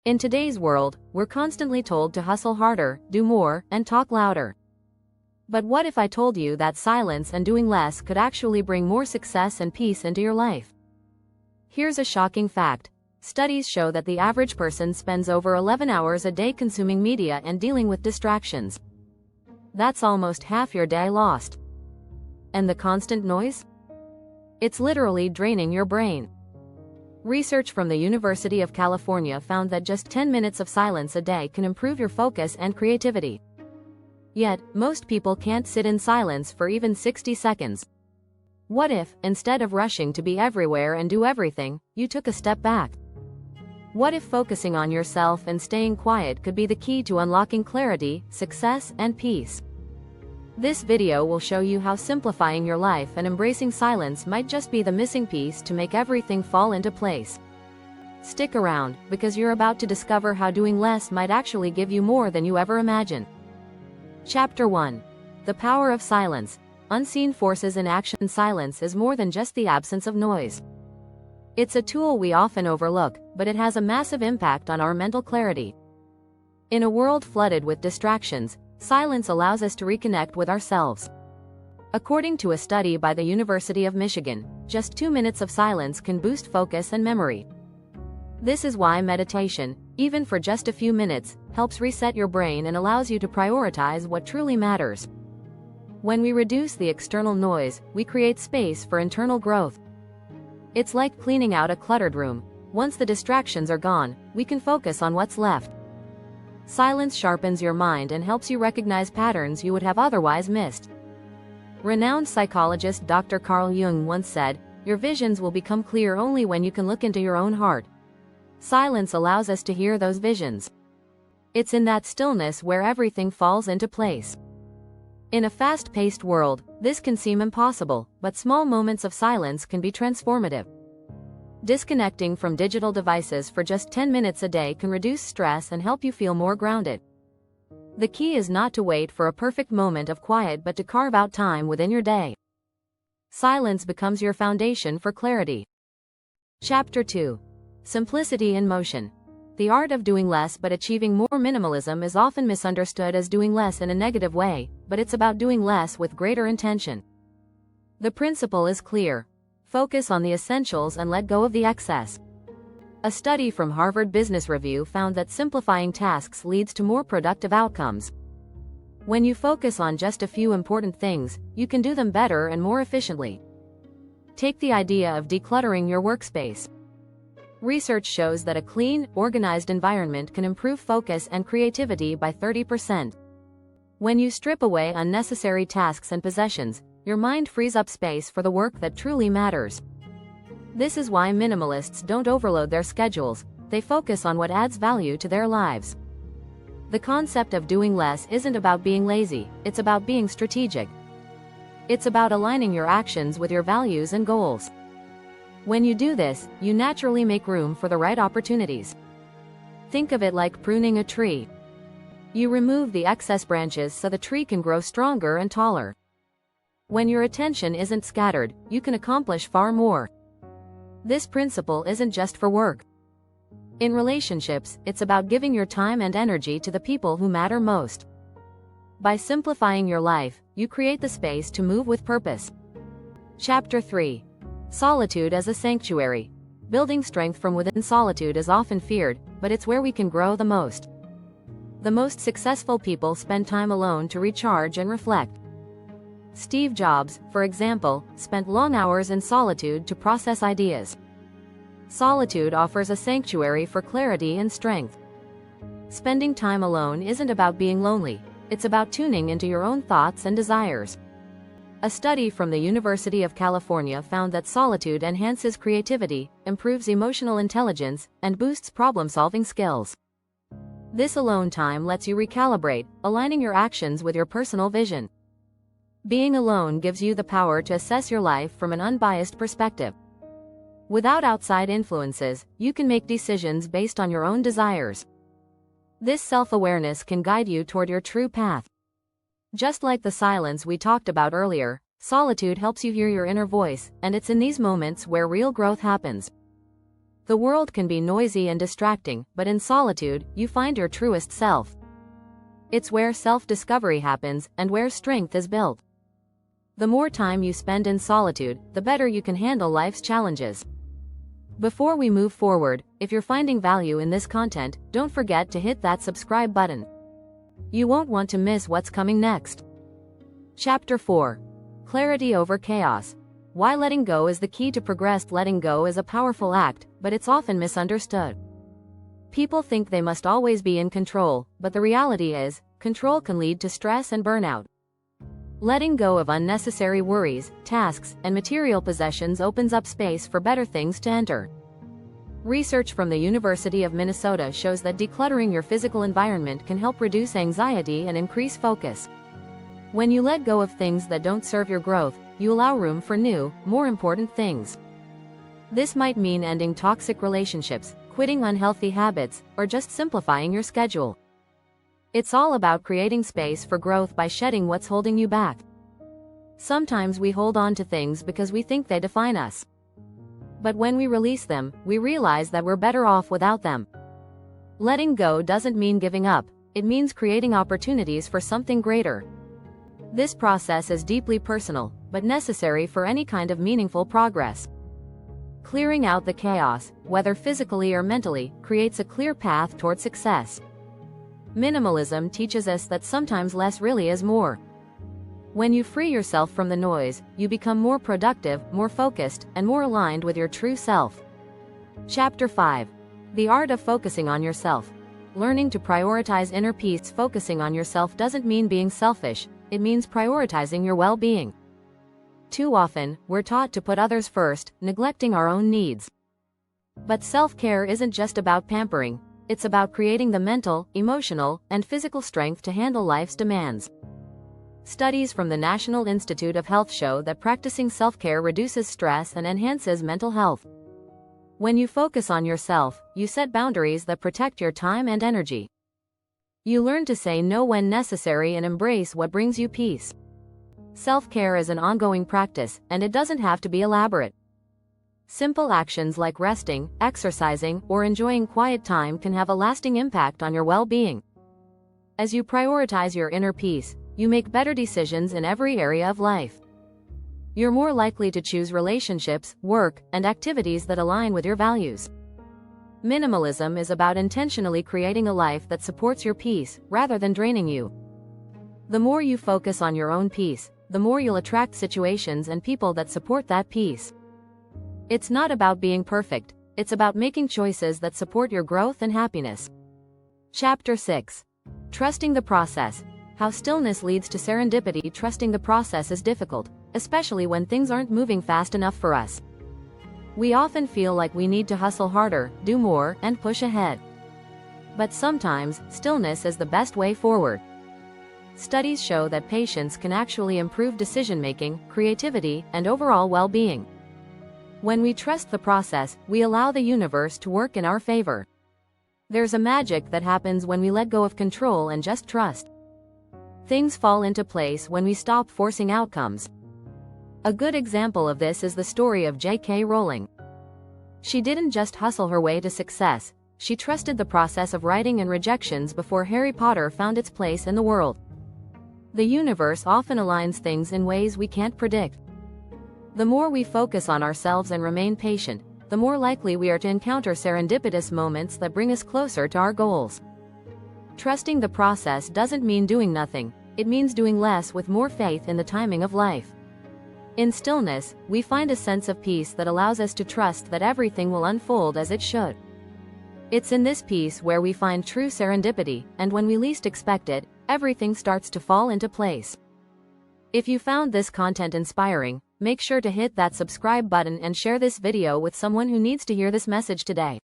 In today's world, we're constantly told to hustle harder, do more, and talk louder. But what if I told you that silence and doing less could actually bring more success and peace into your life? Here's a shocking fact. Studies show that the average person spends over 11 hours a day consuming media and dealing with distractions. That's almost half your day lost. And the constant noise? It's literally draining your brain. Research from the University of California found that just 10 minutes of silence a day can improve your focus and creativity. Yet, most people can't sit in silence for even 60 seconds. What if, instead of rushing to be everywhere and do everything, you took a step back? What if focusing on yourself and staying quiet could be the key to unlocking clarity, success, and peace? This video will show you how simplifying your life and embracing silence might just be the missing piece to make everything fall into place. Stick around, because you're about to discover how doing less might actually give you more than you ever imagined. Chapter 1. The Power of Silence. Unseen Forces in Action. Silence is more than just the absence of noise. It's a tool we often overlook, but it has a massive impact on our mental clarity. In a world flooded with distractions, silence allows us to reconnect with ourselves. According to a study by the University of Michigan, just 2 minutes of silence can boost focus and memory. This is why meditation, even for just a few minutes, helps reset your brain and allows you to prioritize what truly matters. When we reduce the external noise, we create space for internal growth. It's like cleaning out a cluttered room. Once the distractions are gone, we can focus on what's left. Silence sharpens your mind and helps you recognize patterns you would have otherwise missed. Renowned psychologist Dr. Carl Jung once said, "Your visions will become clear only when you can look into your own heart." Silence allows us to hear those visions. It's in that stillness where everything falls into place. In a fast-paced world, this can seem impossible, but small moments of silence can be transformative. Disconnecting from digital devices for just 10 minutes a day can reduce stress and help you feel more grounded. The key is not to wait for a perfect moment of quiet but to carve out time within your day. Silence becomes your foundation for clarity. Chapter 2. Simplicity in Motion. The art of doing less but achieving more. Minimalism is often misunderstood as doing less in a negative way, but it's about doing less with greater intention. The principle is clear. Focus on the essentials and let go of the excess. A study from Harvard Business Review found that simplifying tasks leads to more productive outcomes. When you focus on just a few important things, you can do them better and more efficiently. Take the idea of decluttering your workspace. Research shows that a clean, organized environment can improve focus and creativity by 30%. When you strip away unnecessary tasks and possessions, your mind frees up space for the work that truly matters. This is why minimalists don't overload their schedules, they focus on what adds value to their lives. The concept of doing less isn't about being lazy, it's about being strategic. It's about aligning your actions with your values and goals. When you do this, you naturally make room for the right opportunities. Think of it like pruning a tree. You remove the excess branches so the tree can grow stronger and taller. When your attention isn't scattered, you can accomplish far more. This principle isn't just for work. In relationships, it's about giving your time and energy to the people who matter most. By simplifying your life, you create the space to move with purpose. Chapter 3. Solitude as a Sanctuary. Building strength from within. Solitude is often feared, but it's where we can grow the most. The most successful people spend time alone to recharge and reflect. Steve Jobs, for example, spent long hours in solitude to process ideas. Solitude offers a sanctuary for clarity and strength. Spending time alone isn't about being lonely, it's about tuning into your own thoughts and desires. A study from the University of California found that solitude enhances creativity, improves emotional intelligence, and boosts problem-solving skills. This alone time lets you recalibrate, aligning your actions with your personal vision. Being alone gives you the power to assess your life from an unbiased perspective. Without outside influences, you can make decisions based on your own desires. This self-awareness can guide you toward your true path. Just like the silence we talked about earlier, solitude helps you hear your inner voice, and it's in these moments where real growth happens. The world can be noisy and distracting, but in solitude, you find your truest self. It's where self-discovery happens and where strength is built. The more time you spend in solitude, the better you can handle life's challenges. Before we move forward, if you're finding value in this content, don't forget to hit that subscribe button. You won't want to miss what's coming next. Chapter 4. Clarity over chaos. Why letting go is the key to progress. Letting go is a powerful act, but it's often misunderstood. People think they must always be in control, but the reality is, control can lead to stress and burnout. Letting go of unnecessary worries, tasks, and material possessions opens up space for better things to enter. Research from the University of Minnesota shows that decluttering your physical environment can help reduce anxiety and increase focus. When you let go of things that don't serve your growth, you allow room for new, more important things. This might mean ending toxic relationships, quitting unhealthy habits, or just simplifying your schedule. It's all about creating space for growth by shedding what's holding you back. Sometimes we hold on to things because we think they define us. But when we release them, we realize that we're better off without them. Letting go doesn't mean giving up, it means creating opportunities for something greater. This process is deeply personal, but necessary for any kind of meaningful progress. Clearing out the chaos, whether physically or mentally, creates a clear path toward success. Minimalism teaches us that sometimes less really is more. When you free yourself from the noise, you become more productive, more focused, and more aligned with your true self. Chapter 5. The Art of Focusing on Yourself. Learning to prioritize inner peace. Focusing on yourself doesn't mean being selfish, it means prioritizing your well-being. Too often, we're taught to put others first, neglecting our own needs. But self-care isn't just about pampering. It's about creating the mental, emotional, and physical strength to handle life's demands. Studies from the National Institute of Health show that practicing self-care reduces stress and enhances mental health. When you focus on yourself, you set boundaries that protect your time and energy. You learn to say no when necessary and embrace what brings you peace. Self-care is an ongoing practice, and it doesn't have to be elaborate. Simple actions like resting, exercising, or enjoying quiet time can have a lasting impact on your well-being. As you prioritize your inner peace, you make better decisions in every area of life. You're more likely to choose relationships, work, and activities that align with your values. Minimalism is about intentionally creating a life that supports your peace, rather than draining you. The more you focus on your own peace, the more you'll attract situations and people that support that peace. It's not about being perfect, it's about making choices that support your growth and happiness. Chapter 6. Trusting the process. How stillness leads to serendipity. Trusting the process is difficult, especially when things aren't moving fast enough for us. We often feel like we need to hustle harder, do more, and push ahead. But sometimes, stillness is the best way forward. Studies show that patience can actually improve decision-making, creativity, and overall well-being. When we trust the process, we allow the universe to work in our favor. There's a magic that happens when we let go of control and just trust. Things fall into place when we stop forcing outcomes. A good example of this is the story of J.K. Rowling. She didn't just hustle her way to success, she trusted the process of writing and rejections before Harry Potter found its place in the world. The universe often aligns things in ways we can't predict. The more we focus on ourselves and remain patient, the more likely we are to encounter serendipitous moments that bring us closer to our goals. Trusting the process doesn't mean doing nothing, it means doing less with more faith in the timing of life. In stillness, we find a sense of peace that allows us to trust that everything will unfold as it should. It's in this peace where we find true serendipity, and when we least expect it, everything starts to fall into place. If you found this content inspiring, make sure to hit that subscribe button and share this video with someone who needs to hear this message today.